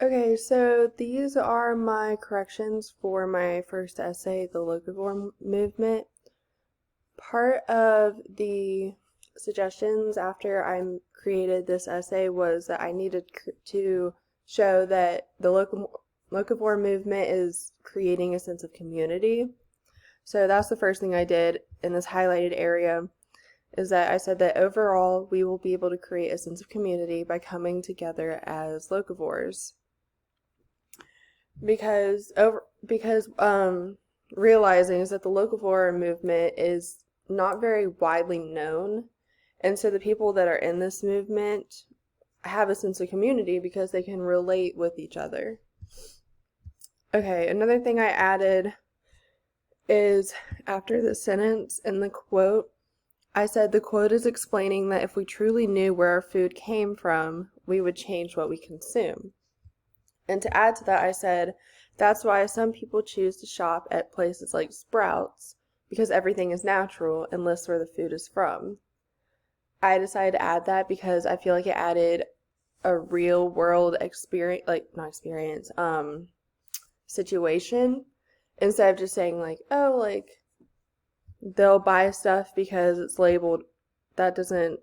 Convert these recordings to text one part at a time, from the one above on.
Okay, so these are my corrections for my first essay, The Locavore Movement. Part of the suggestions after I created this essay was that I needed to show that the locavore movement is creating a sense of community. So that's the first thing I did in this highlighted area, is that I said that overall we will be able to create a sense of community by coming together as locavores. Because realizing is that the locavore movement is not very widely known, and so the people that are in this movement have a sense of community because they can relate with each other. Okay, another thing I added is after the sentence in the quote, I said the quote is explaining that if we truly knew where our food came from, we would change what we consume. And to add to that, I said, that's why some people choose to shop at places like Sprouts, because everything is natural and lists where the food is from. I decided to add that because I feel like it added a real world experience, like, not experience, situation, instead of just saying, like, oh, like, they'll buy stuff because it's labeled. That doesn't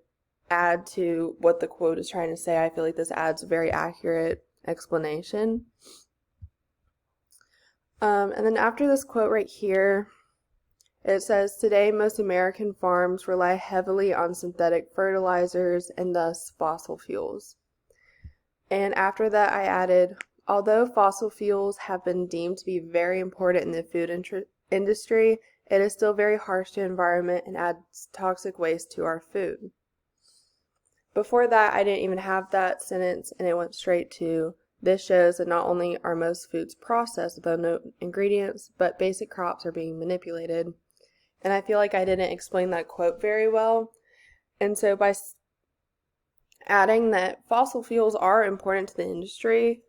add to what the quote is trying to say. I feel like this adds a very accurate explanation. And then after this quote right here, it says, today most American farms rely heavily on synthetic fertilizers and thus fossil fuels. And after that I added, although fossil fuels have been deemed to be very important in the food industry, it is still very harsh to the environment and adds toxic waste to our food. Before that, I didn't even have that sentence, and it went straight to, this shows that not only are most foods processed with unknown ingredients, but basic crops are being manipulated. And I feel like I didn't explain that quote very well. And so by adding that fossil fuels are important to the industry,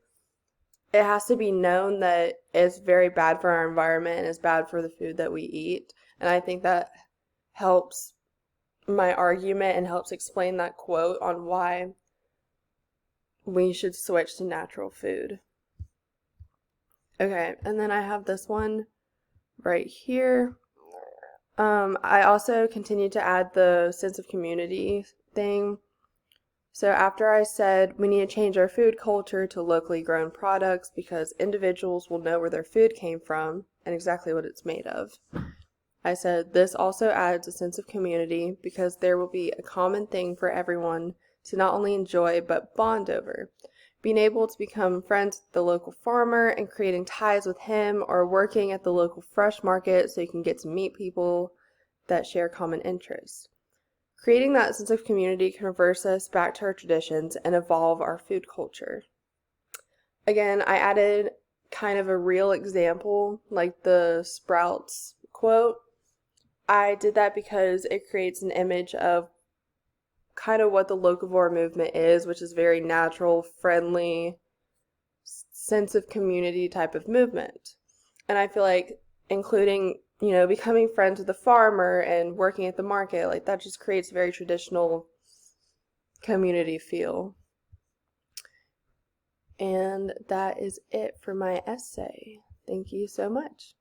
it has to be known that it's very bad for our environment and it's bad for the food that we eat. And I think that helps my argument and helps explain that quote on why we should switch to natural food. Okay, and then I have this one right here. I also continued to add the sense of community thing. So after I said we need to change our food culture to locally grown products because individuals will know where their food came from and exactly what it's made of, I said this also adds a sense of community because there will be a common thing for everyone to not only enjoy but bond over. Being able to become friends with the local farmer and creating ties with him, or working at the local fresh market so you can get to meet people that share common interests. Creating that sense of community can reverse us back to our traditions and evolve our food culture. Again, I added kind of a real example, like the Sprouts quote. I did that because it creates an image of kind of what the locavore movement is, which is very natural, friendly, sense of community type of movement. And I feel like including, becoming friends with the farmer and working at the market, like that just creates a very traditional community feel. And that is it for my essay. Thank you so much.